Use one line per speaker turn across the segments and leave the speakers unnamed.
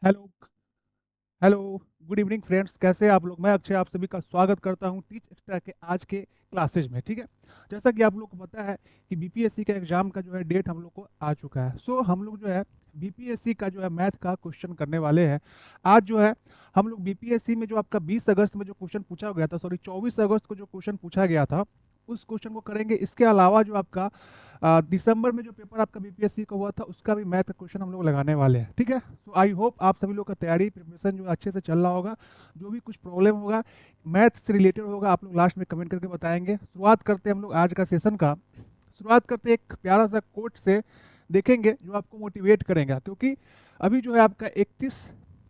Hello. Hello. Good evening friends, कैसे हैं आप लोग? मैं अक्षय आप सभी का स्वागत करता हूं टीच एक्स्ट्रा के आज के क्लासेज में। ठीक है, जैसा कि आप लोग को पता है कि बीपीएससी का एग्जाम का जो है डेट हम लोग को आ चुका है। सो हम लोग जो है बीपीएससी का जो है मैथ का क्वेश्चन करने वाले हैं। आज जो है हम लोग बीपीएससी में जो आपका 20 अगस्त में जो क्वेश्चन पूछा गया था, सॉरी 24 अगस्त को जो क्वेश्चन पूछा गया था, उस क्वेश्चन को करेंगे। इसके अलावा जो आपका दिसंबर में जो पेपर आपका बीपीएससी का हुआ था, उसका भी मैथ क्वेश्चन हम लोग लगाने वाले हैं। ठीक है, तो आई होप आप सभी लोग का तैयारी प्रिपरेशन जो अच्छे से चल रहा होगा। जो भी कुछ प्रॉब्लम होगा मैथ से रिलेटेड होगा, आप लोग लास्ट में कमेंट करके बताएंगे। शुरुआत करते हैं हम लोग आज का सेशन का। शुरुआत करते हैं एक प्यारा सा कोट से, देखेंगे जो आपको मोटिवेट करेगा, क्योंकि अभी जो है आपका 31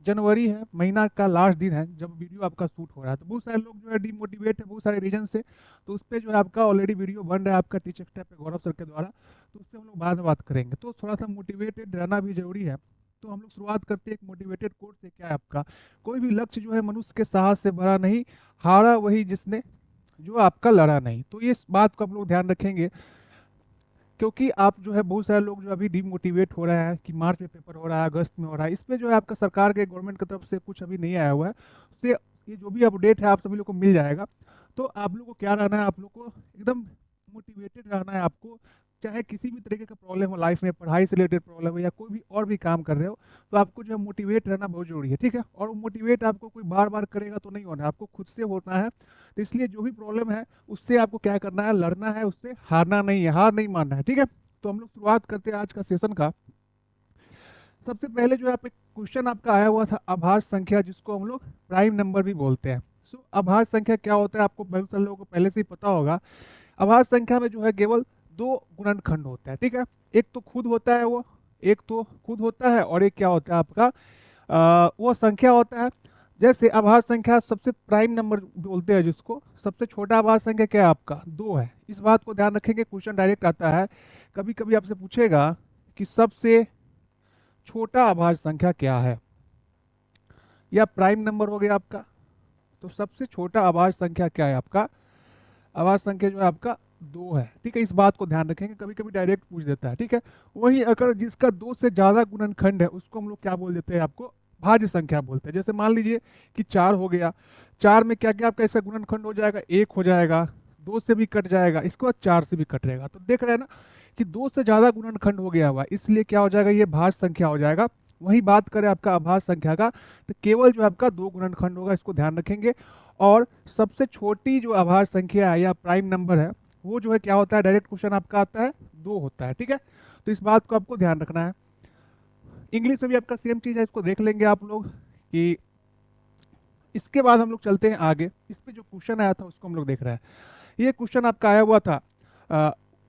जनवरी है, महीना का लास्ट दिन है जब वीडियो आपका शूट हो रहा है। तो बहुत सारे लोग जो है डिमोटिवेट है बहुत सारे रीजन से। तो उस पर जो है आपका ऑलरेडी वीडियो बन रहा है आपका टीचर स्टेप पे गौरव सर के द्वारा। तो उस पर हम लोग बाद में बात करेंगे। तो थोड़ा सा मोटिवेटेड रहना भी जरूरी है। तो हम लोग शुरुआत करते हैं एक मोटिवेटेड कोट से। क्या है आपका? कोई भी लक्ष्य जो है मनुष्य के साहस से भरा नहीं, हारा वही जिसने जो आपका लड़ा नहीं। तो ये इस बात को आप लोग ध्यान रखेंगे, क्योंकि आप जो है बहुत सारे लोग जो अभी डिमोटिवेट हो रहे हैं कि मार्च में पेपर हो रहा है, अगस्त में हो रहा है। इसमें जो है आपका सरकार के गवर्नमेंट की तरफ से कुछ अभी नहीं आया हुआ है। तो ये जो भी अपडेट है आप सभी लोग को मिल जाएगा। तो आप लोग को क्या रहना है, आप लोग को एकदम मोटिवेटेड रहना है। आपको चाहे किसी भी तरीके का प्रॉब्लम हो लाइफ में, पढ़ाई से रिलेटेड प्रॉब्लम हो या कोई भी और भी काम कर रहे हो, तो आपको जो है मोटिवेट रहना बहुत जरूरी है। ठीक है, और मोटिवेट आपको कोई बार बार करेगा तो नहीं होना है, आपको खुद से होना है। तो इसलिए जो भी प्रॉब्लम है उससे आपको क्या करना है, लड़ना है, उससे हारना नहीं है, हार नहीं मानना है। ठीक है, तो हम लोग शुरुआत करते हैं आज का सेशन का। सबसे पहले जो है आप एक क्वेश्चन आपका आया हुआ था, आभाज्य संख्या जिसको हम लोग प्राइम नंबर भी बोलते हैं। सो आभाज्य संख्या क्या होता है आपको बहुत सारे लोगों को पहले से ही पता होगा। आभाज्य संख्या में जो है केवल दो गुणनखंड होता है। ठीक है, एक तो खुद होता है वो, एक तो खुद होता है, और एक क्या होता है आपका वो संख्या होता है। जैसे आभाज्य संख्या सबसे प्राइम नंबर बोलते हैं जिसको, सबसे छोटा आभाज्य संख्या क्या है आपका? दो है। इस बात को ध्यान रखेंगे, क्वेश्चन डायरेक्ट आता है। कभी कभी आपसे पूछेगा कि सबसे छोटा आभाज्य संख्या क्या है, या प्राइम नंबर हो गया आपका। तो सबसे छोटा आभाज्य संख्या क्या है आपका? आभाज्य संख्या जो है आपका दो है। ठीक है, इस बात को ध्यान रखेंगे, कभी कभी डायरेक्ट पूछ देता है। ठीक है, वही अगर जिसका दो से ज्यादा गुणनखंड है उसको हम लोग क्या बोल देते हैं, आपको भाज्य संख्या बोलते हैं। जैसे मान लीजिए कि चार हो गया, चार में क्या क्या आपका ऐसा गुणनखंड हो जाएगा, एक हो जाएगा, दो से भी कट जाएगा, इसके बाद चार से भी कट रहेगा। तो देख रहे हैं ना कि दो से ज्यादा गुणनखंड हो गया हुआ, इसलिए क्या हो जाएगा, ये भाज्य संख्या हो जाएगा। वही बात करें आपका आभाज्य संख्या का, तो केवल जो आपका दो गुणनखंड होगा, इसको ध्यान रखेंगे। और सबसे छोटी जो आभाज्य संख्या है या प्राइम नंबर है, वो जो है क्या होता है, डायरेक्ट क्वेश्चन आपका आता है, दो होता है। ठीक है, तो इस बात को आपको ध्यान रखना है। इंग्लिश में भी आपका सेम चीज है, इसको देख लेंगे आप लोग कि इसके बाद हम लोग चलते हैं आगे। इस पे जो क्वेश्चन आया था उसको हम लोग देख रहे हैं। ये क्वेश्चन आपका आया हुआ था,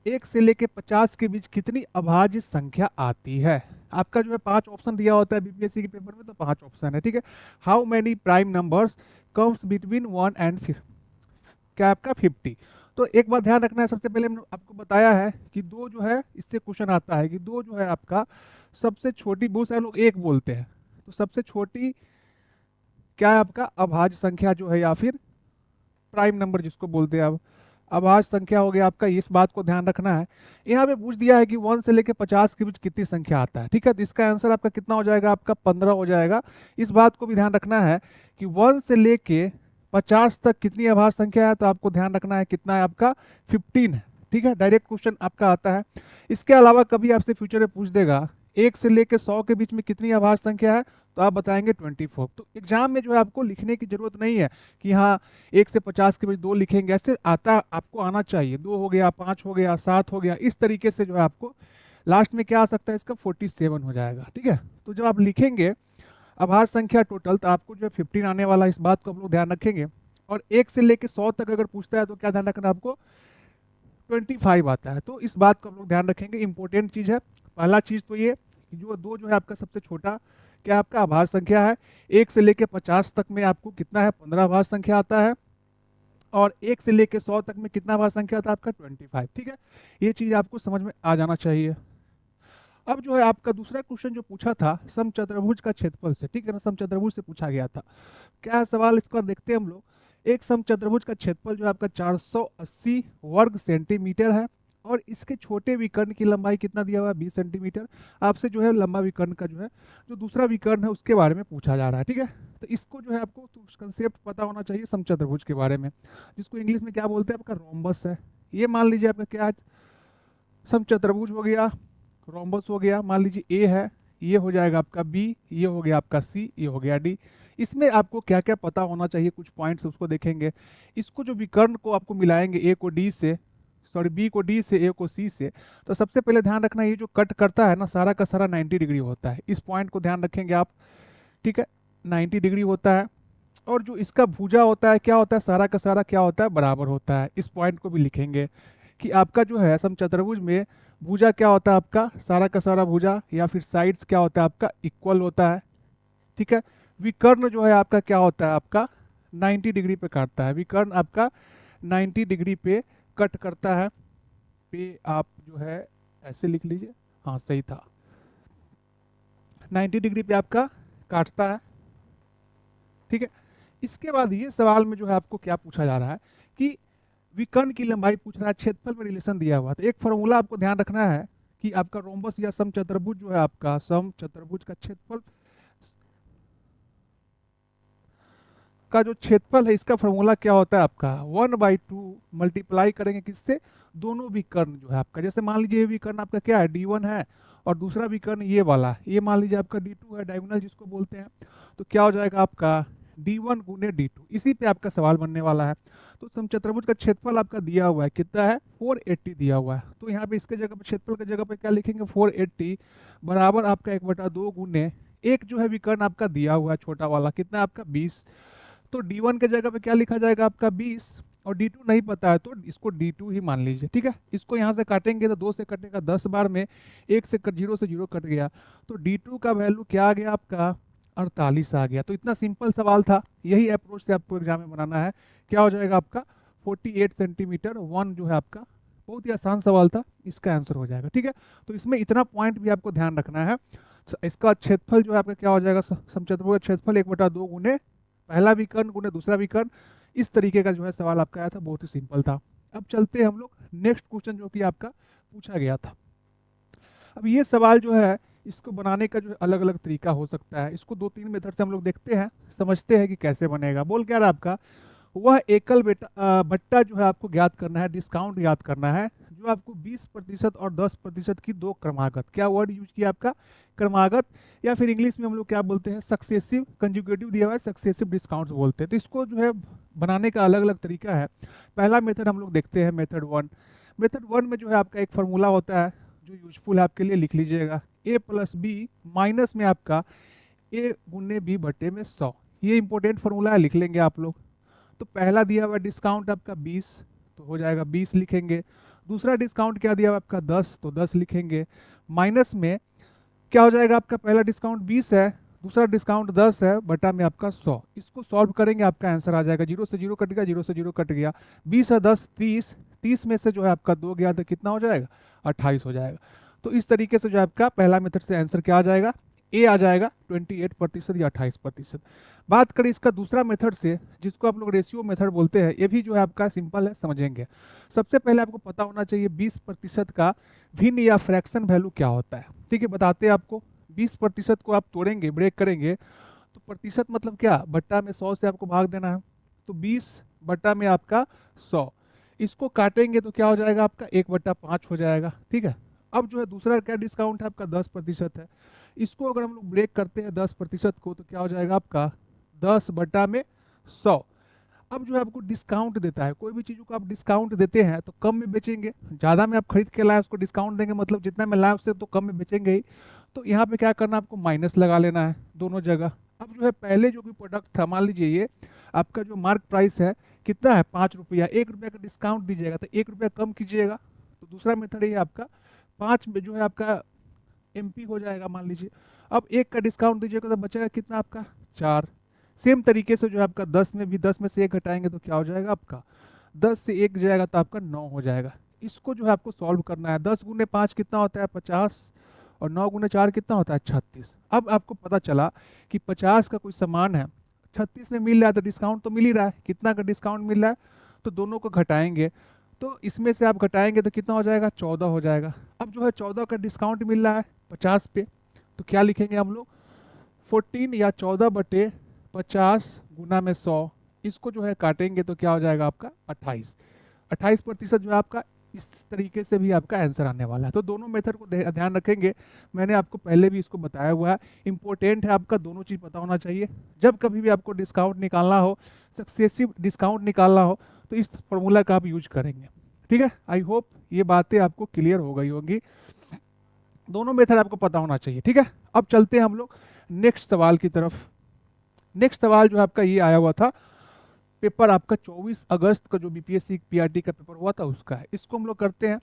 एक से लेके 50 के बीच कितनी अभाज्य संख्या आती है। आपका जो है पांच ऑप्शन दिया होता है बीपीएससी के पेपर में, तो पांच ऑप्शन है। ठीक है, how many prime numbers comes between 1 and क्या आपका 50। तो एक बात ध्यान रखना है, सबसे पहले हमने आपको बताया है कि दो जो है, इससे क्वेश्चन आता है कि दो जो है आपका सबसे छोटी, बहुत सारे लोग एक बोलते हैं, तो सबसे छोटी क्या है आपका अभाज्य संख्या जो है, या फिर प्राइम नंबर जिसको बोलते हैं। अब अभाज्य संख्या हो गया आपका, इस बात को ध्यान रखना है। यहाँ पे पूछ दिया है कि 1 से लेके 50 के बीच कितनी संख्या आता है। ठीक है, तो इसका आंसर आपका कितना हो जाएगा, आपका 15 हो जाएगा। इस बात को भी ध्यान रखना है कि 1 से लेके 50 तक कितनी अभाज्य संख्या है, तो आपको ध्यान रखना है कितना है आपका, 15 है। ठीक है, डायरेक्ट क्वेश्चन आपका आता है। इसके अलावा कभी आपसे फ्यूचर में पूछ देगा 1 से लेके 100 के बीच में कितनी अभाज्य संख्या है, तो आप बताएंगे 24। तो एग्जाम में जो है आपको लिखने की जरूरत नहीं है कि हाँ 1 से 50 के बीच दो लिखेंगे, ऐसे आता आपको आना चाहिए। दो हो गया, पाँच हो गया, सात हो गया, इस तरीके से जो है आपको लास्ट में क्या आ सकता है, इसका 47 हो जाएगा। ठीक है, तो जब आप लिखेंगे अभाज्य संख्या टोटल, तो आपको जो है 15 आने वाला है, इस बात को हम लोग ध्यान रखेंगे। और 1 से लेके 100 तक अगर पूछता है तो क्या ध्यान रखना, आपको 25 आता है। तो इस बात को हम लोग ध्यान रखेंगे, इंपॉर्टेंट चीज है। पहला चीज तो ये कि जो दो जो है आपका सबसे छोटा क्या आपका आभाज्य संख्या है। 1 से लेके 50 तक में आपको कितना है, 15 आभाज्य संख्या आता है। और 1 से लेके 100 तक में कितना आभाज्य संख्या आता है आपका, 25। ठीक है, ये चीज आपको समझ में आ जाना चाहिए। अब जो है आपका दूसरा क्वेश्चन जो पूछा था समचतुर्भुज का क्षेत्रफल से, ठीक है ना, समचतुर्भुज से पूछा गया था। क्या है सवाल, इसका देखते हैं हम लोग। एक समचतुर्भुज का क्षेत्रफल जो है आपका 480 वर्ग सेंटीमीटर है, और इसके छोटे विकर्ण की लंबाई कितना दिया हुआ है 20 सेंटीमीटर। आपसे जो है लंबा विकर्ण का जो है जो दूसरा विकर्ण है उसके बारे में पूछा जा रहा है, ठीक है। तो इसको जो है आपको कंसेप्ट पता होना चाहिए समचतुर्भुज के बारे में, जिसको इंग्लिश में क्या बोलते हैं, आपका रोम्बस है। ये मान लीजिए आपका क्या है, समचतुर्भुज हो गया, रोम्बस हो गया, मान लीजिए ए है, ये हो जाएगा आपका बी, ये हो गया आपका सी, ये हो गया डी। इसमें आपको क्या क्या पता होना चाहिए, कुछ पॉइंट्स उसको देखेंगे। इसको जो विकर्ण को आपको मिलाएंगे ए को डी से, सॉरी बी को डी से, ए को सी से, तो सबसे पहले ध्यान रखना ये जो कट करता है ना सारा का सारा 90 डिग्री होता है। इस पॉइंट को ध्यान रखेंगे आप, ठीक है, 90 डिग्री होता है। और जो इसका भुजा होता है क्या होता है, सारा का सारा क्या होता है, बराबर होता है। इस पॉइंट को भी लिखेंगे कि आपका जो है समचतुर्भुज में भुजा क्या होता है, आपका सारा का सारा भुजा या फिर साइड्स क्या होता है आपका इक्वल होता है, ठीक है। विकर्ण जो है आपका क्या होता है, आपका 90 डिग्री पे काटता है। विकर्ण आपका 90 डिग्री पे कट करता है। पे आप जो है ऐसे लिख लीजिए, हाँ सही था, 90 डिग्री पे आपका काटता है, ठीक है। इसके बाद ये सवाल में जो है आपको क्या पूछा जा रहा है कि विकर्ण की लंबाई पूछ रहा है, क्षेत्रफल में रिलेशन दिया हुआ है। तो एक फॉर्मूला आपको ध्यान रखना है कि आपका रोम्बस या समचतुर्भुज जो है आपका समचतुर्भुज का क्षेत्रफल का जो क्षेत्रफल है इसका फॉर्मूला क्या होता है आपका 1/2 मल्टीप्लाई करेंगे किससे, दोनों विकर्ण जो है आपका, जैसे मान लीजिए ये विकर्ण आपका क्या है D1 है और दूसरा विकर्ण ये वाला, ये मान लीजिए आपका D2 है, डायगोनल जिसको बोलते हैं। तो क्या हो जाएगा आपका D1 गुने D2, इसी पे आपका सवाल बनने वाला है। तो समचतुर्भुज का क्षेत्रफल आपका दिया हुआ है, कितना है 480 दिया हुआ है। तो यहाँ पे इसके जगह पे क्षेत्रफल की जगह पे क्या लिखेंगे 480 बराबर आपका 1/2 गुने एक जो है विकर्ण आपका दिया हुआ है छोटा वाला, कितना है आपका 20। तो D1 के जगह पे क्या लिखा जाएगा आपका 20 और D2 नहीं पता है तो इसको D2 ही मान लीजिए, ठीक है। इसको यहाँ से काटेंगे तो 2 से कटेगा 10 बार में, 1 से 0 से 0 कट गया, तो D2 का वैल्यू क्या आ गया आपका 48 आ गया। तो इतना सिंपल सवाल था, यही अप्रोच से आपको एग्जाम में बनाना है। क्या हो जाएगा आपका 48 सेंटीमीटर 1 जो है आपका, बहुत ही आसान सवाल था, इसका आंसर हो जाएगा, ठीक है। तो इसमें इतना पॉइंट भी आपको ध्यान रखना है। इसका क्षेत्रफल जो है आपका क्या हो जाएगा, समचतुर्भुज का क्षेत्रफल 1/2 गुने पहला विकर्ण गुने दूसरा विकर्ण। इस तरीके का जो है सवाल आपका आया था, बहुत ही सिंपल था। अब चलते हैं हम लोग नेक्स्ट क्वेश्चन जो कि आपका पूछा गया था। अब ये सवाल जो है इसको बनाने का जो अलग अलग तरीका हो सकता है, इसको 2-3 मेथड से हम लोग देखते हैं, समझते हैं कि कैसे बनेगा। बोल क्या रहा आपका, वह एकल बट्टा जो है आपको ज्ञात करना है, डिस्काउंट ज्ञात करना है, जो आपको 20% और 10% की दो क्रमागत, क्या वर्ड यूज किया आपका, क्रमागत, या फिर इंग्लिश में हम लोग क्या बोलते हैं सक्सेसिव, कंजुगेटिव दिया हुआ है सक्सेसिव डिस्काउंट्स बोलते हैं। तो इसको जो है बनाने का अलग अलग तरीका है। पहला मेथड हम लोग देखते हैं मेथड 1। मेथड 1 में जो है आपका एक फॉर्मूला होता है जो यूजफुल है आपके लिए, लिख लीजिएगा A+B माइनस में आपका A गुने B बटे में 100। ये इंपॉर्टेंट फॉर्मूला है, लिख लेंगे आप लोग। तो पहला दिया हुआ डिस्काउंट आपका 20 तो हो जाएगा 20 लिखेंगे। दूसरा डिस्काउंट क्या दिया हुआ आपका 10 तो 10 लिखेंगे। माइनस में क्या हो जाएगा आपका, पहला डिस्काउंट 20 है, दूसरा डिस्काउंट 10 है, बटा में आपका 100। इसको सॉल्व करेंगे आपका आंसर आ जाएगा, 0 से 0 कट गया, 0 से 0 कट गया, 20 है 10 30, 30 में से जो है आपका 2 गया तो कितना हो जाएगा 28 हो जाएगा। तो इस तरीके से जो है आपका पहला मेथड से आंसर क्या आ जाएगा, ए आ जाएगा 28% या 28%। बात करें इसका दूसरा मेथड से, जिसको आप लोग रेशियो मेथड बोलते हैं, ये भी जो है आपका सिंपल है, समझेंगे। सबसे पहले आपको पता होना चाहिए 20% का भिन्न या फ्रैक्शन वैल्यू क्या होता है, ठीक है। बताते हैं आपको, 20% को आप तोड़ेंगे, ब्रेक करेंगे, तो प्रतिशत मतलब क्या, बट्टा में 100 से आपको भाग देना है, तो 20 बट्टा में आपका 100। इसको काटेंगे तो क्या हो जाएगा आपका 1/5 हो जाएगा, ठीक है। अब जो है दूसरा क्या डिस्काउंट है आपका 10% है, इसको अगर हम लोग ब्रेक करते हैं 10% को तो क्या हो जाएगा आपका 10 बटा में 100। अब जो है आपको डिस्काउंट देता है, कोई भी चीज़ों को आप डिस्काउंट देते हैं तो कम में बेचेंगे, ज़्यादा में आप खरीद के लाए उसको डिस्काउंट देंगे, मतलब जितना में लाए उससे तो कम में बेचेंगे ही। तो यहाँ पे क्या करना, आपको माइनस लगा लेना है दोनों जगह। अब जो है पहले जो भी प्रोडक्ट था, मान लीजिए ये आपका जो मार्क प्राइस है कितना है 5 रुपया, 1 रुपया का डिस्काउंट दीजिएगा तो 1 रुपया कम कीजिएगा। तो दूसरा मेथड ये आपका 5 में जो है आपका MP हो जाएगा मान लीजिए। अब 1 का डिस्काउंट दीजिएगा तो बचेगा कितना आपका 4। सेम तरीके से जो है आपका 10 में भी 10 में से 1 घटाएंगे तो क्या हो जाएगा आपका 10 से 1 जाएगा तो आपका 9 हो जाएगा। इसको जो है आपको सॉल्व करना है। 10 गुने 5 कितना होता है 50 और 9 गुने 4 कितना होता है 36। अब आपको पता चला कि 50 का कोई सामान है 36 में मिल रहा है तो डिस्काउंट तो मिल ही रहा है, कितना का डिस्काउंट मिल रहा है, तो दोनों को घटाएंगे तो इसमें से आप घटाएंगे तो कितना हो जाएगा, 14 हो जाएगा। अब जो है 14 का डिस्काउंट मिल रहा है 50 पे, तो क्या लिखेंगे हम लोग, 14 या 14/50 गुना में 100, इसको जो है काटेंगे तो क्या हो जाएगा आपका 28। 28% जो है आपका, इस तरीके से भी आपका आंसर आने वाला है। तो दोनों मेथड को ध्यान रखेंगे, मैंने आपको पहले भी इसको बताया हुआ है। इंपॉर्टेंट है आपका दोनों चीज़ पता होना चाहिए। जब कभी भी आपको डिस्काउंट निकालना हो, सक्सेसिव डिस्काउंट निकालना हो, तो इस फॉर्मूला का आप यूज करेंगे। ठीक है, आई होप ये बातें आपको क्लियर हो गई होंगी। दोनों मेथड आपको पता होना चाहिए। ठीक है, अब चलते हैं हम लोग नेक्स्ट सवाल की तरफ। नेक्स्ट सवाल जो आपका ये आया हुआ था, पेपर आपका 24 अगस्त का जो बीपीएससी पीआरटी का पेपर हुआ था उसका है। इसको हम लोग करते हैं।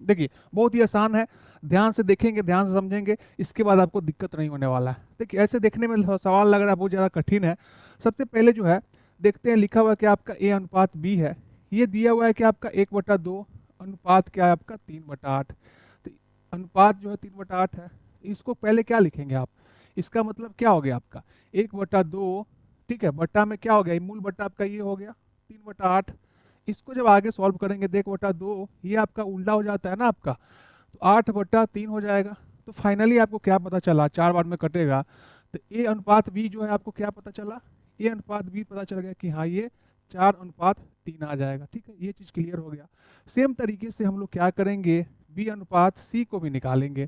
देखिए बहुत ही आसान है, ध्यान से देखेंगे, ध्यान से समझेंगे, इसके बाद आपको दिक्कत नहीं होने वाला है। देखिए ऐसे देखने में सवाल लग रहा है बहुत ज़्यादा कठिन है। सबसे पहले जो है देखते हैं, लिखा हुआ है कि आपका ए अनुपात बी है, ये दिया हुआ है कि आपका 1/2 अनुपात क्या है आपका 3/8। तो अनुपात जो है 3/8 है, इसको पहले क्या लिखेंगे आप, इसका मतलब क्या हो गया आपका 1/2, ठीक है, बट्टा में क्या हो गया, मूल बट्टा आपका ये हो गया 3/8। इसको जब आगे सॉल्व करेंगे तो 1/2 ये आपका उल्टा हो जाता है ना आपका, तो 8/3 हो जाएगा। तो फाइनली आपको क्या पता चला, 4 बार में कटेगा, तो ए अनुपात बी जो है आपको क्या पता चला, ए अनुपात बी पता चल गया कि हाँ ये 4/3 आ जाएगा। ठीक है, ये चीज़ क्लियर हो गया। सेम तरीके से हम लोग क्या करेंगे, बी अनुपात सी को भी निकालेंगे।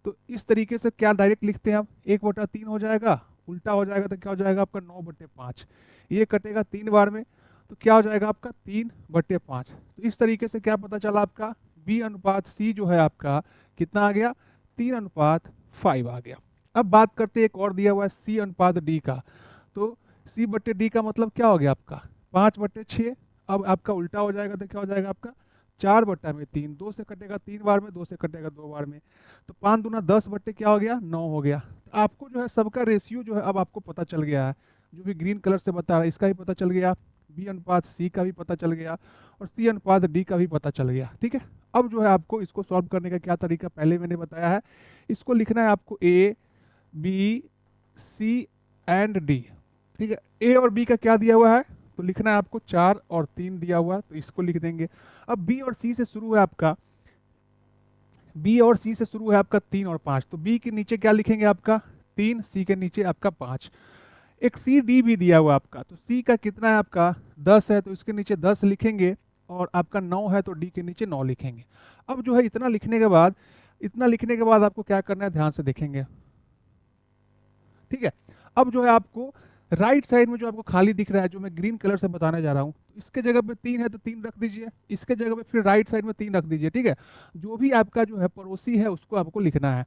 तो इस तरीके से क्या डायरेक्ट लिखते हैं आप, 1/3 हो जाएगा, उल्टा हो जाएगा तो क्या हो जाएगा आपका 9/5, ये कटेगा 3 बार में, तो क्या हो जाएगा आपका 3/5। तो इस तरीके से क्या पता चला आपका, बी अनुपात सी जो है आपका कितना आ गया, 3/5 आ गया। अब बात करते हैं, एक और दिया हुआ है सी अनुपात डी का। तो सी बट्टे डी का मतलब क्या हो गया आपका 5/6। अब आपका उल्टा हो जाएगा तो क्या हो जाएगा आपका 4/3, 2 से कटेगा 3 बार में, 2 से कटेगा 2 बार में, तो 5 दूना 10 बट्टे क्या हो गया 9 हो गया। तो आपको जो है सबका रेशियो जो है अब आपको पता चल गया है, जो भी ग्रीन कलर से बता रहा है इसका भी पता चल गया, बी अनुपात सी का भी पता चल गया, और सी अनुपात डी का भी पता चल गया। ठीक है, अब जो है आपको इसको सॉल्व करने का क्या तरीका पहले मैंने बताया है, इसको लिखना है आपको A B C and D. ठीक है, ए और बी का क्या दिया हुआ है, तो लिखना है आपको 4 और 3 दिया हुआ है, तो इसको लिख देंगे। अब बी और सी से शुरू है आपका, बी और सी से शुरू है आपका 3 और 5, तो बी के नीचे क्या लिखेंगे आपका 3, सी के नीचे आपका 5। एक सी डी भी दिया हुआ आपका, तो सी का कितना है आपका 10 है, तो इसके नीचे 10 लिखेंगे, और आपका 9 है तो डी के नीचे 9 लिखेंगे। अब जो है इतना लिखने के बाद, इतना लिखने के बाद आपको क्या करना है, ध्यान से देखेंगे। ठीक है, अब जो है आपको राइट साइड में जो आपको खाली दिख रहा है, जो मैं ग्रीन कलर से बताने जा रहा हूँ, इसके जगह पे 3 है तो 3 रख दीजिए, इसके जगह पे फिर राइट साइड में 3 रख दीजिए। ठीक है, जो भी आपका जो है पड़ोसी है उसको आपको लिखना है।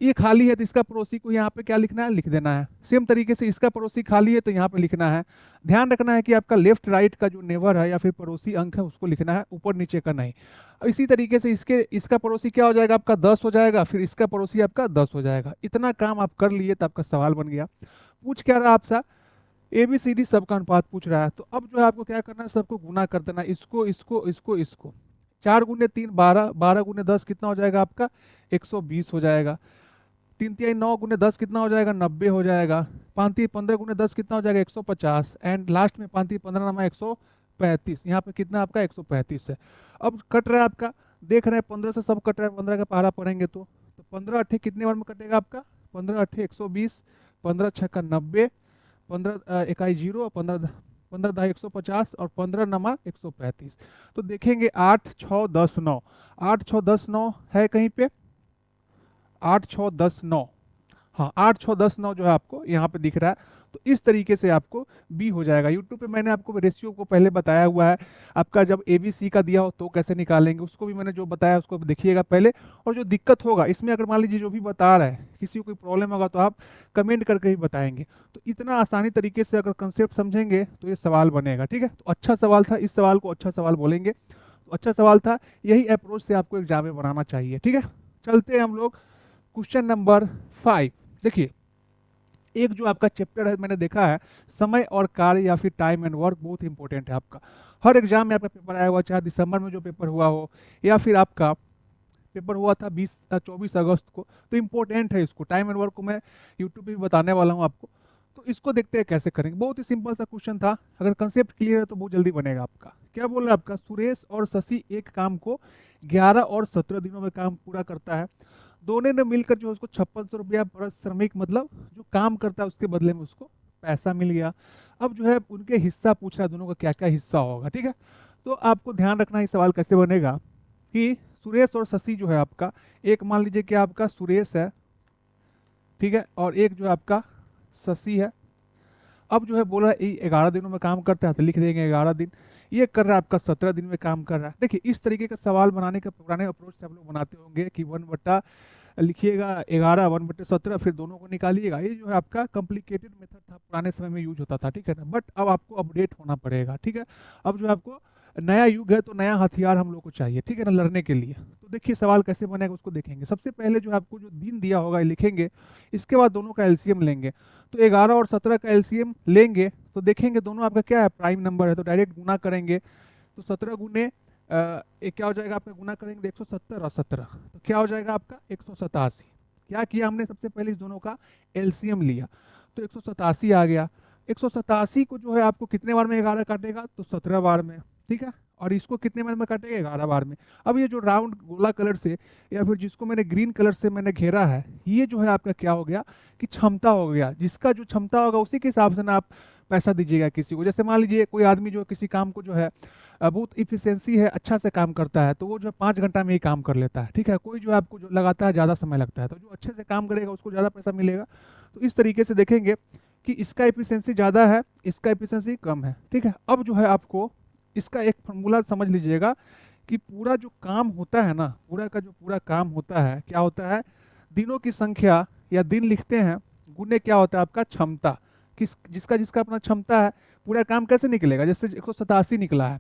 ये खाली है तो इसका पड़ोसी को यहाँ पे क्या लिखना है, लिख देना है। सेम तरीके से इसका पड़ोसी खाली है तो यहाँ पे लिखना है। ध्यान रखना है कि आपका लेफ्ट राइट का जो नेबर है या फिर पड़ोसी अंक है उसको लिखना है, ऊपर नीचे का नहीं। इसी तरीके से इसका पड़ोसी क्या हो जाएगा आपका 10 हो जाएगा, फिर इसका पड़ोसी आपका 10 हो जाएगा। इतना काम आप कर लिए तो आपका सवाल बन गया। पूछ क्या रहा है आपसे, ए बी सी डी सबका अनुपात पूछ रहा है, तो अब जो है आपको क्या करना है, सबको गुना कर देना, इसको इसको इसको इसको। 4 × 3 12, 12 × 10 कितना हो जाएगा आपका 120 हो जाएगा। 3 × 9 × 10 कितना हो जाएगा 90 हो जाएगा। 5 × 15 × 10 कितना हो जाएगा 150, एंड लास्ट में 5 × 15 नमा 135, यहाँ पे कितना आपका 135 है। अब कट रहा है आपका, देख रहे हैं 15 से सब कट रहा है, 15 का पहाड़ा पढ़ेंगे तो 15 अट्ठे कितने बार में कटेगा आपका 15 अट्ठे 120, 15 छक्का 90, 15 इकाई 0, 15 दाई 150, और 15 नमा 135। तो देखेंगे 8 6 10 9, 8 6 10 9 है कहीं पे, 8 6 10 9, हाँ 8 6 10 9 जो है आपको यहाँ पे दिख रहा है। तो इस तरीके से आपको बी हो जाएगा। यूट्यूब पे मैंने आपको रेशियो को पहले बताया हुआ है, आपका जब ए बी सी का दिया हो तो कैसे निकालेंगे उसको भी मैंने जो बताया उसको देखिएगा पहले। और जो दिक्कत होगा इसमें, अगर मान लीजिए जो भी बता रहा है किसी को कोई प्रॉब्लम होगा तो आप कमेंट करके ही बताएंगे। तो इतना आसानी तरीके से अगर कंसेप्ट समझेंगे तो ये सवाल बनेगा। ठीक है, तो अच्छा सवाल था, इस सवाल को अच्छा सवाल बोलेंगे, तो अच्छा सवाल था। यही अप्रोच से आपको एग्जाम में बनाना चाहिए। ठीक है, चलते हैं हम लोग क्वेश्चन नंबर 5। देखिए एक जो आपका चैप्टर है मैंने देखा है, समय और कार्य या फिर टाइम एंड वर्क, बहुत इंपॉर्टेंट है आपका। हर एग्जाम में आपका पेपर आया हुआ, चाहे दिसंबर में जो पेपर हुआ हो या फिर आपका पेपर हुआ था 24 अगस्त को, तो इम्पोर्टेंट है इसको। टाइम एंड वर्क को मैं यूट्यूब पे भी बताने वाला हूँ आपको। तो इसको देखते हैं कैसे करेंगे। बहुत ही सिंपल सा क्वेश्चन था, अगर कंसेप्ट क्लियर है तो बहुत जल्दी बनेगा आपका। क्या बोल रहा है आपका, सुरेश और शशि एक काम को 11 और 17 दिनों में काम पूरा करता है। दोनों ने मिलकर जो है उसको 5600 रुपया श्रमिक, मतलब जो काम करता है उसके बदले में उसको पैसा मिल गया। अब जो है उनके हिस्सा पूछ रहा है, दोनों का क्या क्या हिस्सा होगा, ठीक है। तो आपको ध्यान रखना है सवाल कैसे बनेगा कि सुरेश और शशि जो है आपका, एक मान लीजिए कि आपका सुरेश है, ठीक है, और एक जो है आपका शशि है। अब जो है बोल रहा है ये 11 दिनों में काम करता है, तो लिख देंगे 11 दिन। ये कर रहा है आपका 17 दिन में काम कर रहा है। देखिए इस तरीके का सवाल बनाने का पुराने अप्रोच से आप लोग बनाते होंगे कि 1 बट्टा लिखिएगा 11, 1/17, फिर दोनों को निकालिएगा। ये जो है आपका कॉम्प्लिकेटेड मेथड था, पुराने समय में यूज होता था, ठीक है ना। बट अब आपको अपडेट होना पड़ेगा, ठीक है। अब जो है आपको नया युग है तो नया हथियार हम लोग को चाहिए, ठीक है ना, लड़ने के लिए। तो देखिए सवाल कैसे बनेगा उसको देखेंगे। सबसे पहले जो है आपको जो दिन दिया होगा ये लिखेंगे, इसके बाद दोनों का एलसीएम लेंगे। तो 11 और 17 का एलसीएम लेंगे तो देखेंगे दोनों आपका क्या है, प्राइम नंबर है, तो डायरेक्ट गुना करेंगे। तो 17 गुने एक क्या हो जाएगा आपका, गुना करेंगे 170 और 17, तो क्या हो जाएगा आपका 187। क्या किया हमने, सबसे पहले इस दोनों का एलसीएम लिया, तो 187 आ गया। 187 को जो है आपको कितने बार में 11 काटेगा, तो 17 बार में, ठीक है। और इसको कितने बार में काटेगा, 11 बार में। अब ये जो राउंड गोला कलर से या फिर जिसको मैंने ग्रीन कलर से मैंने घेरा है, ये जो है आपका क्या हो गया कि क्षमता हो गया। जिसका जो क्षमता होगा उसी के हिसाब से ना आप पैसा दीजिएगा किसी को। जैसे मान लीजिए कोई आदमी जो किसी काम को जो है बहुत इफिशियंसी है, अच्छा से काम करता है, तो वो जो है 5 घंटा में ही काम कर लेता है, ठीक है। कोई जो है आपको जो लगाता है ज़्यादा समय लगता है, तो जो अच्छे से काम करेगा उसको ज़्यादा पैसा मिलेगा। तो इस तरीके से देखेंगे कि इसका एफिशिएंसी ज़्यादा है, इसका एफिशिएंसी कम है, ठीक है। अब जो है आपको इसका एक फॉर्मूला समझ लीजिएगा कि पूरा जो काम होता है ना, पूरा का जो पूरा काम होता है, क्या होता है, दिनों की संख्या या दिन लिखते हैं गुने क्या होता है आपका क्षमता। किस जिसका जिसका अपना क्षमता है, पूरा काम कैसे निकलेगा, जैसे 187 निकला है,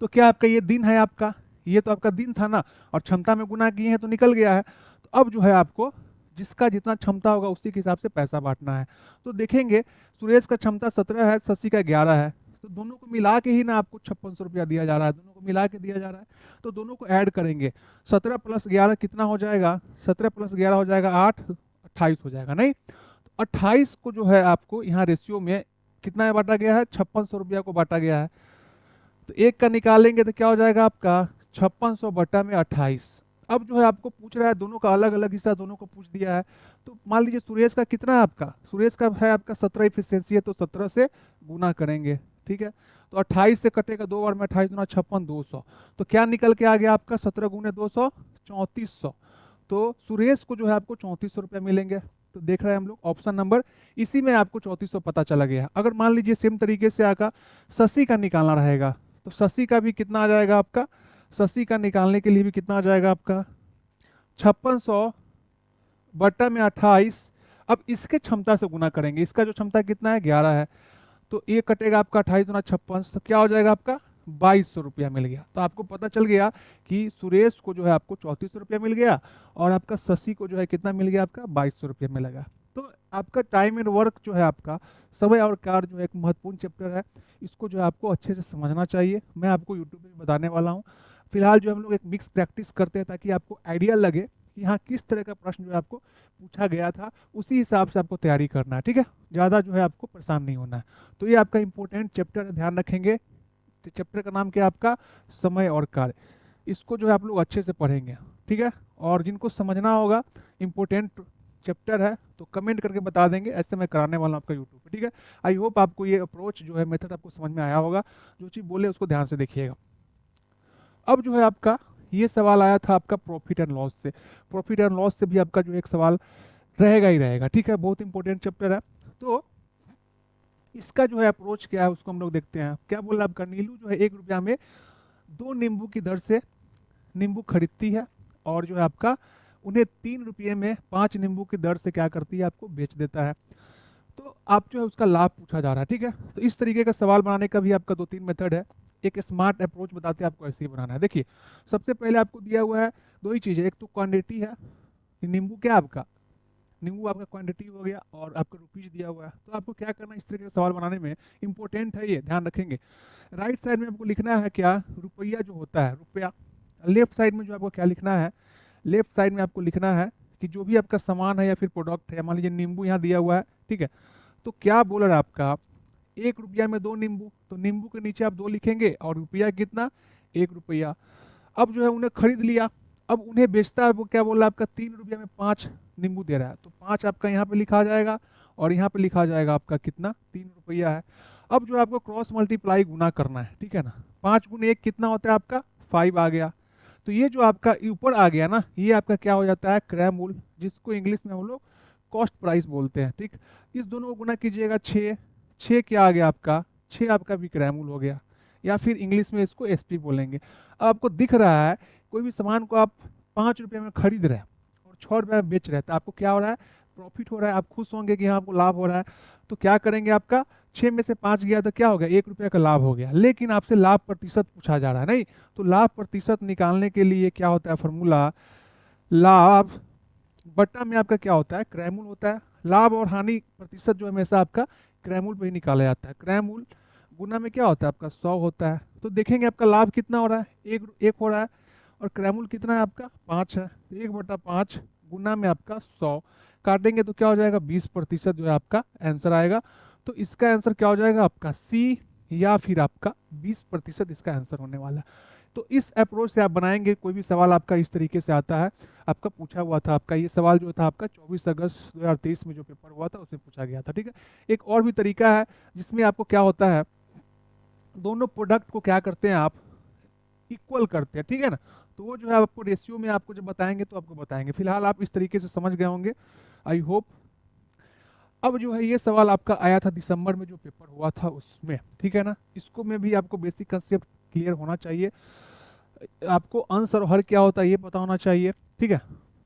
तो क्या आपका ये दिन है आपका, ये तो आपका दिन था ना, और क्षमता में गुना किए हैं तो निकल गया है। तो अब जो है आपको जिसका जितना क्षमता होगा उसी के हिसाब से पैसा बांटना है। तो देखेंगे सुरेश का क्षमता 17 है, शशि का 11 है, तो दोनों को मिला के ही ना आपको 5600 रुपया दिया जा रहा है, दोनों को मिला के दिया जा रहा है। तो दोनों को ऐड करेंगे, 17 + 11 कितना हो जाएगा, 17 + 11 हो जाएगा 8, 28 हो जाएगा, नहीं। तो 28 को जो है आपको यहाँ रेशियो में कितना बांटा गया है, 5600 रुपया को बांटा गया है। तो एक का निकालेंगे तो क्या हो जाएगा आपका 5600/28। अब जो है आपको पूछ रहा है दोनों का अलग अलग हिस्सा, दोनों को पूछ दिया है। तो मान लीजिए सुरेश का कितना है आपका, सुरेश का है आपका 17 इफिशियंसी है, तो 17 से गुना करेंगे, ठीक है। तो 28 से कटेगा 2 बार में, 28 दूना 56, 200। तो क्या निकल के आ गया आपका 17 गुने 200, 3400। तो सुरेश को जो है आपको 3400 रुपया मिलेंगे। तो देख रहे हैं हम लोग ऑप्शन नंबर, इसी में आपको 3400 पता चला गया। अगर मान लीजिए सेम तरीके से आका शशि का निकालना रहेगा, तो शशि का भी कितना आ जाएगा आपका, शशि का निकालने के लिए भी कितना आ जाएगा आपका 5600/28। अब इसके क्षमता से गुना करेंगे, इसका जो क्षमता कितना है 11 है, तो ये कटेगा आपका 28 दूना 56, तो क्या हो जाएगा आपका 2200 रुपया मिल गया। तो आपको पता चल गया कि सुरेश को जो है आपको 3400 रुपया मिल गया, और आपका शशि को जो है कितना मिल गया आपका 2200 रुपया मिलेगा। तो आपका टाइम एंड वर्क जो है आपका समय और कार्य जो है एक महत्वपूर्ण चैप्टर है, इसको जो है आपको अच्छे से समझना चाहिए। मैं आपको यूट्यूब पे भी बताने वाला हूँ। फिलहाल जो हम लोग एक मिक्स प्रैक्टिस करते हैं ताकि आपको आइडिया लगे कि हाँ किस तरह का प्रश्न जो है आपको पूछा गया था, उसी हिसाब से आपको तैयारी करना है, ठीक है। ज़्यादा जो है आपको परेशान नहीं होना है। तो ये आपका इंपॉर्टेंट चैप्टर है, ध्यान रखेंगे। चैप्टर का नाम क्या है आपका, समय और कार्य। इसको जो है आप लोग अच्छे से पढ़ेंगे, ठीक है। और जिनको समझना होगा, इंपॉर्टेंट चैप्टर है, तो कमेंट करके बता देंगे, ऐसे मैं कराने वाला हूँ आपका यूट्यूब पे, ठीक है। आई होप आपको ये अप्रोच जो है मेथड आपको समझ में आया होगा। जो चीज़ बोले उसको ध्यान से देखिएगा। अब जो है आपका ये सवाल आया था आपका प्रॉफिट एंड लॉस से। प्रॉफिट एंड लॉस से भी आपका जो एक सवाल रहेगा ही रहेगा, ठीक है। बहुत इंपॉर्टेंट चैप्टर है। तो इसका जो है अप्रोच क्या है उसको हम लोग देखते हैं। क्या बोला आपका, नीलू जो है 1 रुपया में 2 नींबू की दर से नींबू खरीदती है, और जो है आपका उन्हें 3 रुपये में 5 नींबू की दर से क्या करती है, आपको बेच देता है। तो आप जो है उसका लाभ पूछा जा रहा है, ठीक है। तो इस तरीके का सवाल बनाने का भी आपका 2-3 मेथड है। एक स्मार्ट अप्रोच बताते हैं आपको ऐसे ही बनाना है। देखिए सबसे पहले आपको दिया हुआ है 2 ही चीज़ें, एक तो क्वांटिटी है, नींबू क्या आपका, नींबू आपका क्वांटिटी हो गया, और आपका रुपीज दिया हुआ है। तो आपको क्या करना है इस तरीके का सवाल बनाने में, इंपॉर्टेंट है ये, ध्यान रखेंगे। राइट साइड में आपको लिखना है क्या, रुपया जो होता है रुपया। लेफ्ट साइड में जो आपको क्या लिखना है, लेफ्ट साइड में आपको लिखना है कि जो भी आपका सामान है या फिर प्रोडक्ट है, मान लीजिए नींबू यहाँ दिया हुआ है, ठीक है। तो क्या बोल रहा है आपका, 1 रुपया में 2 नींबू, तो नींबू के नीचे आप 2 लिखेंगे और रुपया कितना, 1 रुपया। अब जो है उन्हें खरीद लिया, अब उन्हें बेचता है, वो क्या बोल रहा है आपका, 3 रुपया में 5 नींबू दे रहा है, तो 5 आपका यहाँ पे लिखा जाएगा और यहाँ पे लिखा जाएगा आपका कितना, 3 रुपया है। अब जो है आपको क्रॉस मल्टीप्लाई गुना करना है, ठीक है ना। 5 गुने 1 कितना होता है आपका, 5 आ गया। तो ये जो आपका ऊपर आ गया ना, ये आपका क्या हो जाता है, क्रय मूल्य, जिसको इंग्लिश में हम लोग कॉस्ट प्राइस बोलते हैं, ठीक। इस दोनों को गुना कीजिएगा 6, 6 क्या आ गया आपका, 6 आपका विक्रय मूल्य हो गया, या फिर इंग्लिश में इसको एसपी बोलेंगे। अब आपको दिख रहा है कोई भी सामान को आप 5 रुपये में खरीद रहे हैं और 6 रुपये में बेच रहे हैं, तो आपको क्या हो रहा है, प्रॉफिट हो रहा है, आप खुश होंगे कि हाँ आपको लाभ हो रहा है। तो क्या करेंगे, आपका 6 में से 5 गया तो क्या हो गया, 1 रुपया का लाभ हो गया। लेकिन आपसे लाभ प्रतिशत पूछा जा रहा है, नहीं, तो लाभ प्रतिशत निकालने के लिए क्या होता है फॉर्मूला, लाभ बट्टा में आपका क्या होता है, क्रय मूल्य होता है। लाभ और हानि प्रतिशत जो हमेशा आपका क्रय मूल्य पे ही निकाला जाता है। क्रय मूल्य गुना में क्या होता है आपका 100 होता है। तो देखेंगे आपका लाभ कितना हो रहा है, एक हो रहा है, और क्रय मूल्य कितना है आपका 5 है, तो 1/5 गुना में आपका 100 काटेंगे तो क्या हो जाएगा, 20% जो है आपका आंसर आएगा। तो इसका आंसर क्या हो जाएगा आपका सी, या फिर आपका 20% इसका आंसर होने वाला है। तो इस अप्रोच से आप बनाएंगे, कोई भी सवाल आपका इस तरीके से आता है, आपका पूछा हुआ था, आपका ये सवाल जो था आपका 24 अगस्त 2023 में जो पेपर हुआ था उसमें पूछा गया था, ठीक है। एक और भी तरीका है जिसमें आपको क्या होता है, दोनों प्रोडक्ट को क्या करते हैं आप, इक्वल करते हैं, ठीक है ना। तो वो जो है आपको रेशियो में आपको जब बताएंगे तो आपको बताएंगे, फिलहाल आप इस तरीके से समझ गए होंगे, आई होप। अब जो है ये सवाल आपका आया था दिसंबर में जो पेपर हुआ था उसमें, ठीक है ना। इसको में भी आपको बेसिक कंसेप्ट क्लियर होना चाहिए, आपको अंश और हर क्या होता है ये पता होना चाहिए, ठीक है।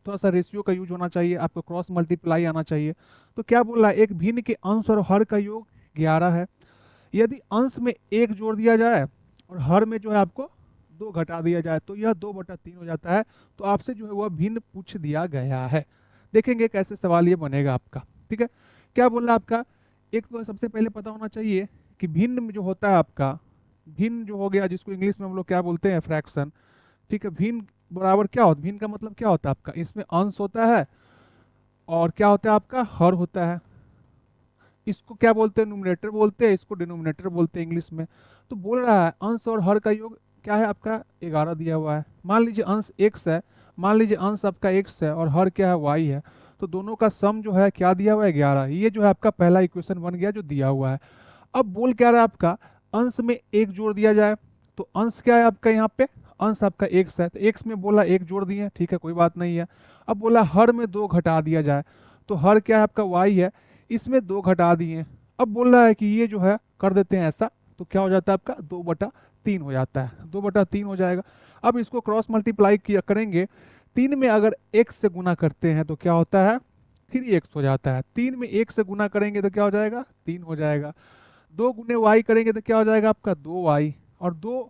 थोड़ा सा रेशियो का यूज होना चाहिए, आपको क्रॉस मल्टीप्लाई आना चाहिए। तो क्या बोल रहा है, एक भिन्न के अंश और हर का योग 11 है। यदि अंश में 1 जोड़ दिया जाए और हर में जो है आपको 2 घटा दिया जाए तो यह 2/3 हो जाता है। तो आपसे जो है वह भिन्न पूछ दिया गया है। देखेंगे कैसे सवाल ये बनेगा आपका, ठीक है। क्या बोल रहा है आपका, एक तो सबसे पहले पता होना चाहिए कि भिन्न में जो होता है आपका, भिन्न जो हो गया जिसको इंग्लिश में हम लोग क्या बोलते हैं, फ्रैक्शन, ठीक है। भिन्न बराबर क्या होता है, भिन्न का मतलब क्या होता है आपका, इसमें अंश होता है और क्या होता है आपका, हर होता है। इसको क्या बोलते हैं, न्यूमरेटर बोलते हैं, इसको डिनोमिनेटर बोलते हैं इंग्लिश में। तो बोल रहा है अंश और हर का योग क्या है आपका, 11 दिया हुआ है। मान लीजिए अंश x है, मान लीजिए अंश आपका x है और हर क्या है, y है। तो दोनों का सम जो है क्या दिया हुआ है, 11। ये जो है आपका पहला इक्वेशन बन गया जो दिया हुआ है। अब बोल क्या रहा है आपका, अंश में 1 जोड़ दिया जाए, तो अंश क्या है आपका, यहाँ पे अंश आपका x है, तो x में बोला 1 जोड़ दिए, ठीक है, कोई बात नहीं है। अब बोला हर में 2 घटा दिया जाए, तो हर क्या है आपका y है, इसमें 2 घटा दिए। अब बोल रहा है कि ये जो है कर देते हैं ऐसा, तो क्या हो जाता है आपका 2/3 हो जाता है, 2/3 हो जाएगा। अब इसको क्रॉस मल्टीप्लाई किया करेंगे, 3 में अगर x से गुना करते हैं तो क्या होता है, 3x हो जाता है। 3 में 1 से गुना करेंगे तो क्या हो जाएगा, 3 हो जाएगा। 2 गुने y करेंगे तो क्या हो जाएगा आपका 2y, और 2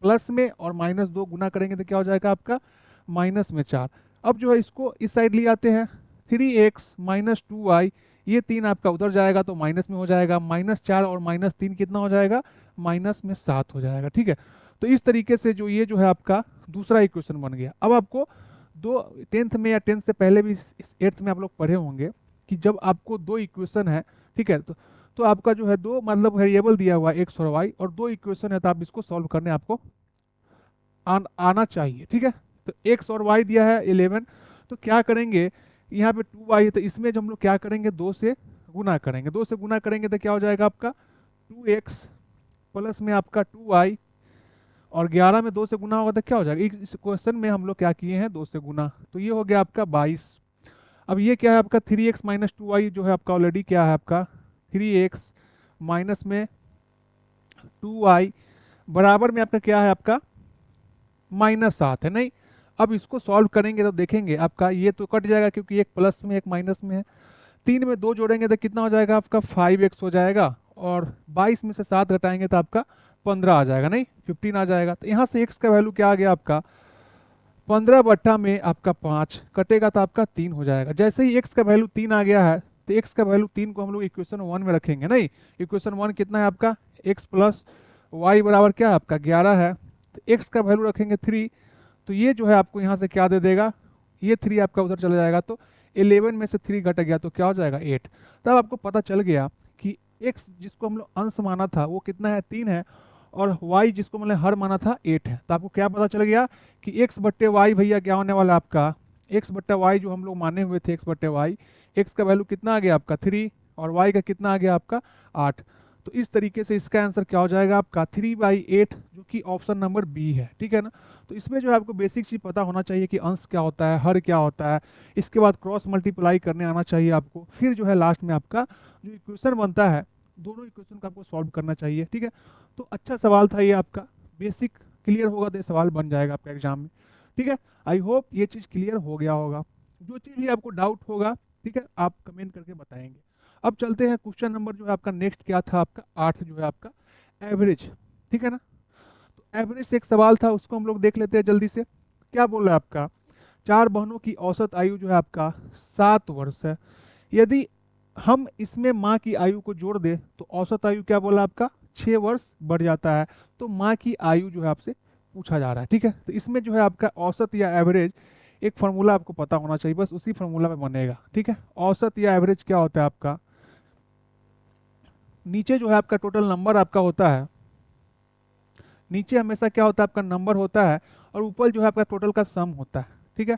प्लस में और -2 गुना करेंगे तो क्या हो जाएगा आपका -4। अब जो है इसको इस साइड ले आते हैं, 3x - 2y, ये 3 आपका उधर जाएगा तो माइनस में हो जाएगा, -4 और -3 कितना हो जाएगा, -7 हो जाएगा, ठीक है। तो इस तरीके से जो ये जो है आपका दूसरा इक्वेशन बन गया। अब आपको दो 10th में या 10th से पहले भी इस 8th में आप लोग पढ़े होंगे कि जब आपको 2 इक्वेशन है, ठीक है, तो आपका जो है 2 मतलब वेरिएबल दिया हुआ है एक्स और वाई, और 2 इक्वेशन है तो आप इसको सॉल्व करने आपको आना चाहिए, ठीक है। तो एक्स और वाई दिया है 11, तो क्या करेंगे, यहाँ पे 2y है तो इसमें जो हम लोग क्या करेंगे 2 से गुना करेंगे, 2 से गुना करेंगे तो क्या हो जाएगा आपका 2x प्लस में आपका 2y, और 11 में 2 से गुना होगा तो क्या हो जाएगा, इस क्वेश्चन में हम लोग क्या किए हैं 2 से गुना, तो ये हो गया आपका 22। अब ये क्या है आपका 3x - 2y जो है आपका ऑलरेडी क्या है आपका 3x माइनस में 2y बराबर में आपका क्या है आपका -7 है, नहीं। अब इसको सॉल्व करेंगे तो देखेंगे आपका ये तो कट जाएगा क्योंकि एक प्लस में एक माइनस में है। 3 में 2 जोड़ेंगे तो कितना हो जाएगा आपका 5x हो जाएगा, और 22 में से 7 घटाएंगे तो आपका 15 आ जाएगा, नहीं 15 आ जाएगा। तो यहाँ से x का वैल्यू क्या आ गया आपका 15 बट्टा में आपका 5 कटेगा तो आपका 3 हो जाएगा। जैसे ही x का वैल्यू 3 आ गया है तो x का वैल्यू 3 को हम लोग इक्वेशन 1 में रखेंगे, नहीं। इक्वेशन 1 कितना है आपका x प्लस वाई बराबर क्या है आपका 11 है, तो x का वैल्यू रखेंगे 3, तो ये जो है आपको यहाँ से क्या दे देगा, ये 3 आपका उधर चला जाएगा तो 11 में से 3 घट गया तो क्या हो जाएगा 8। तब आपको पता चल गया कि x जिसको हम लोग अंश माना था वो कितना है 3 है, और y जिसको मतलब हर माना था 8 है। तो आपको क्या पता चल गया कि x बट्टे वाई भैया क्या होने वाला है आपका, x बट्टा वाई जो हम लोग माने हुए थे x बट्टे वाई, x का वैल्यू कितना आ गया आपका 3 और y का कितना आ गया आपका 8। तो इस तरीके से इसका आंसर क्या हो जाएगा आपका 3/8, जो कि ऑप्शन नंबर बी है, ठीक है ना। तो इसमें जो है आपको बेसिक चीज पता होना चाहिए कि अंश क्या होता है, हर क्या होता है, इसके बाद क्रॉस मल्टीप्लाई करने आना चाहिए आपको, फिर जो है लास्ट में आपका जो इक्वेशन बनता है दोनों इक्वेशन का आपको सॉल्व करना चाहिए, ठीक है। तो अच्छा सवाल था ये आपका, बेसिक क्लियर होगा तो ये सवाल बन जाएगा आपका एग्जाम में, ठीक है। आई होप ये चीज़ क्लियर हो गया होगा। जो चीज़ भी आपको डाउट होगा, ठीक है, आप कमेंट करके बताएंगे। अब चलते हैं क्वेश्चन नंबर जो है आपका नेक्स्ट क्या था आपका 8 जो है आपका एवरेज, ठीक है ना। तो एवरेज से एक सवाल था, उसको हम लोग देख लेते हैं जल्दी से। क्या बोल रहा है आपका, 4 बहनों की औसत आयु जो है आपका 7 वर्ष है। यदि हम इसमें माँ की आयु को जोड़ दे तो औसत आयु क्या बोला आपका 6 वर्ष बढ़ जाता है। तो माँ की आयु जो है आपसे पूछा जा रहा है, ठीक है। तो इसमें जो है आपका औसत या एवरेज एक फार्मूला आपको पता होना चाहिए, बस उसी फार्मूला में बनेगा, ठीक है। औसत या एवरेज क्या होता है आपका, नीचे जो है आपका टोटल नंबर आपका होता है, नीचे हमेशा क्या होता है आपका नंबर होता है, और ऊपर जो है आपका टोटल का सम होता है, ठीक है।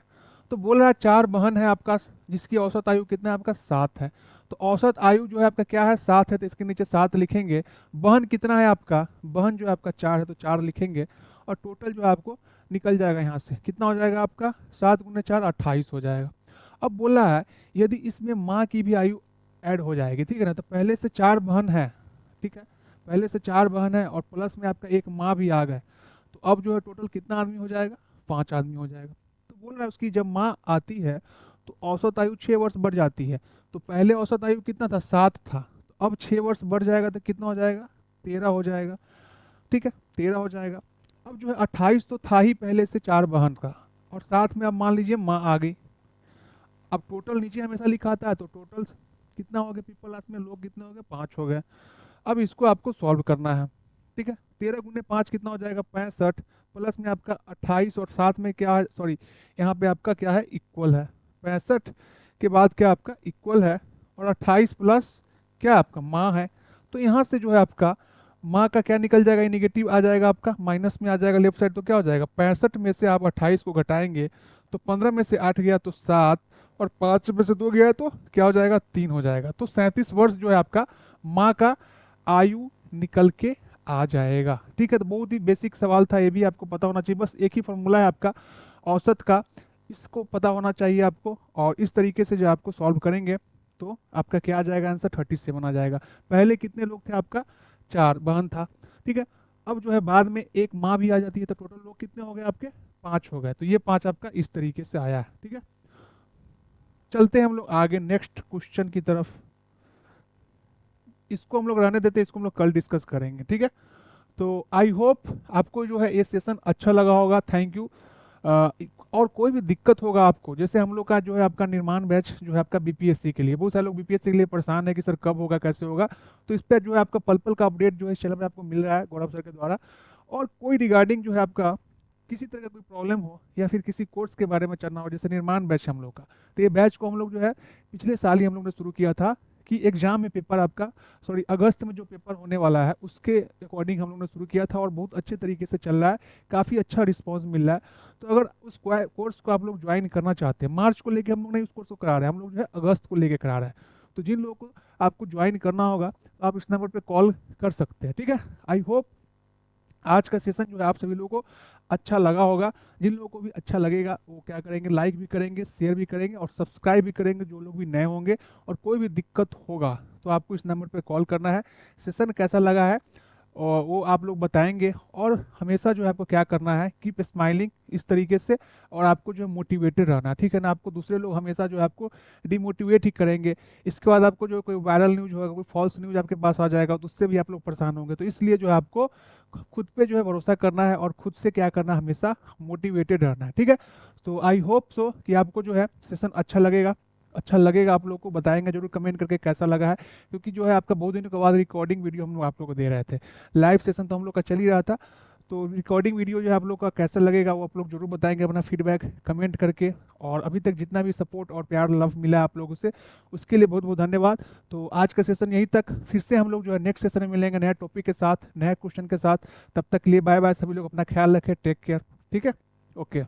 तो बोल रहा है 4 बहन है आपका जिसकी औसत आयु कितना है आपका 7 है। तो औसत आयु जो है आपका क्या है 7 है, तो इसके नीचे 7 लिखेंगे। बहन कितना है आपका, बहन जो है आपका 4 है तो 4 लिखेंगे, और टोटल जो है आपको निकल जाएगा यहाँ से, कितना हो जाएगा आपका 7 गुने 4 28 हो जाएगा। अब बोला है यदि इसमें माँ की भी आयु ऐड हो जाएगी, ठीक है ना। तो पहले से 4 बहन है, ठीक है, पहले से 4 बहन है और प्लस में आपका एक माँ भी आ गए, तो अब जो है टोटल कितना आदमी हो जाएगा 5 आदमी हो जाएगा। तो बोल रहा है उसकी जब माँ आती है तो औसत आयु 6 वर्ष बढ़ जाती है। तो पहले औसत आयु कितना था 7 था, तो अब 6 वर्ष बढ़ जाएगा तो कितना हो जाएगा 13 हो जाएगा, ठीक है 13 हो जाएगा। अब जो है 28 तो था ही पहले से 4 बहन का, और साथ में अब मान लीजिए माँ आ गई। अब टोटल नीचे हमेशा लिखा आता है, तो टोटल कितना हो गया पीपल क्लास में लोग कितने हो गए 5 हो गए। अब इसको आपको सॉल्व करना है, ठीक है। 13 गुने 5 कितना हो जाएगा 65, प्लस में आपका 28 और साथ में क्या है, सॉरी यहाँ पे आपका क्या है इक्वल है, 65 के बाद क्या आपका इक्वल है, और 28 प्लस क्या आपका माँ है। तो यहाँ से जो है आपका माँ का क्या निकल जाएगा, निगेटिव आ जाएगा आपका, माइनस में आ जाएगा लेफ्ट साइड। तो क्या हो जाएगा 65 में से आप 28 को घटाएंगे तो 15 में से 8 गया तो 7, और 5 में से 2 गया तो क्या हो जाएगा 3 हो जाएगा। तो 37 वर्ष जो है आपका माँ का आयु निकल के आ जाएगा, ठीक है। तो बहुत ही बेसिक सवाल था, ये भी आपको पता होना चाहिए। बस एक ही फॉर्मूला है आपका औसत का, इसको पता होना चाहिए आपको, और इस तरीके से जो आपको सॉल्व करेंगे तो आपका क्या आ जाएगा आंसर 37 आ जाएगा। पहले कितने लोग थे आपका 4 बहन था, ठीक है। अब जो है बाद में एक माँ भी आ जाती है, तो टोटल लोग कितने हो गए आपके 5 हो गए। तो ये 5 आपका इस तरीके से आया है, ठीक है। चलते हैं हम लोग आगे नेक्स्ट क्वेश्चन की तरफ। इसको हम लोग रहने देते हैं, इसको हम लोग कल डिस्कस करेंगे, ठीक है। तो आई होप आपको जो है ये सेशन अच्छा लगा होगा, थैंक यू। और कोई भी दिक्कत होगा आपको, जैसे हम लोग का जो है आपका निर्माण बैच जो है आपका बीपीएससी के लिए, बहुत सारे लोग बीपीएससी के लिए परेशान है कि सर कब होगा कैसे होगा। तो इस पर जो है आपका पल पल का अपडेट जो है इस चैनल पर आपको मिल रहा है गौरव सर के द्वारा। और कोई रिगार्डिंग जो है आपका किसी तरह का कोई प्रॉब्लम हो या फिर किसी कोर्स के बारे में जानना हो, जैसे निर्माण बैच हम लोग का, तो ये बैच को हम लोग जो है पिछले साल ही हम लोग ने शुरू किया था कि एग्जाम में पेपर आपका, सॉरी अगस्त में जो पेपर होने वाला है उसके अकॉर्डिंग हम लोग ने शुरू किया था, और बहुत अच्छे तरीके से चल रहा है, काफ़ी अच्छा रिस्पांस मिल रहा है। तो अगर उस कोर्स को आप लोग ज्वाइन करना चाहते हैं, मार्च को लेके हम लोग नहीं उस कोर्स को करा रहे हैं, हम लोग जो है अगस्त को लेके करा रहे हैं। तो जिन लोगों को आपको ज्वाइन करना होगा तो आप इस नंबर पर कॉल कर सकते हैं, ठीक है। आई होप आज का सेशन जो है आप सभी लोगों को अच्छा लगा होगा। जिन लोगों को भी अच्छा लगेगा वो क्या करेंगे, लाइक भी करेंगे, शेयर भी करेंगे और सब्सक्राइब भी करेंगे, जो लोग भी नए होंगे। और कोई भी दिक्कत होगा तो आपको इस नंबर पर कॉल करना है। सेशन कैसा लगा है और वो आप लोग बताएंगे, और हमेशा जो है आपको क्या करना है, कीप स्माइलिंग इस तरीके से, और आपको जो है मोटिवेटेड रहना है, ठीक है ना। आपको दूसरे लोग हमेशा जो है आपको डिमोटिवेट ही करेंगे। इसके बाद आपको जो कोई वायरल न्यूज होगा, कोई फॉल्स न्यूज आपके पास आ जाएगा तो उससे भी आप लोग परेशान होंगे। तो इसलिए जो है आपको खुद पे जो है भरोसा करना है, और खुद से क्या करना है, हमेशा मोटिवेटेड रहना है, ठीक है। तो आई होप सो कि आपको जो है सेशन अच्छा लगेगा आप लोग को, बताएंगे जरूर कमेंट करके कैसा लगा है। क्योंकि जो है आपका बहुत दिनों के बाद रिकॉर्डिंग वीडियो हम लोग आप लोग को दे रहे थे, लाइव सेशन तो हम लोग का चल ही रहा था। तो रिकॉर्डिंग वीडियो जो है आप लोग का कैसा लगेगा वो आप लोग जरूर बताएंगे अपना फीडबैक कमेंट करके। और अभी तक जितना भी सपोर्ट और प्यार लव मिला आप लोगों से उसके लिए बहुत बहुत धन्यवाद। तो आज का सेशन यहीं तक, फिर से हम लोग जो है नेक्स्ट सेशन में मिलेंगे नया टॉपिक के साथ, नया क्वेश्चन के साथ। तब तक के लिए बाय बाय, सभी लोग अपना ख्याल रखें, टेक केयर। ठीक है, ओके।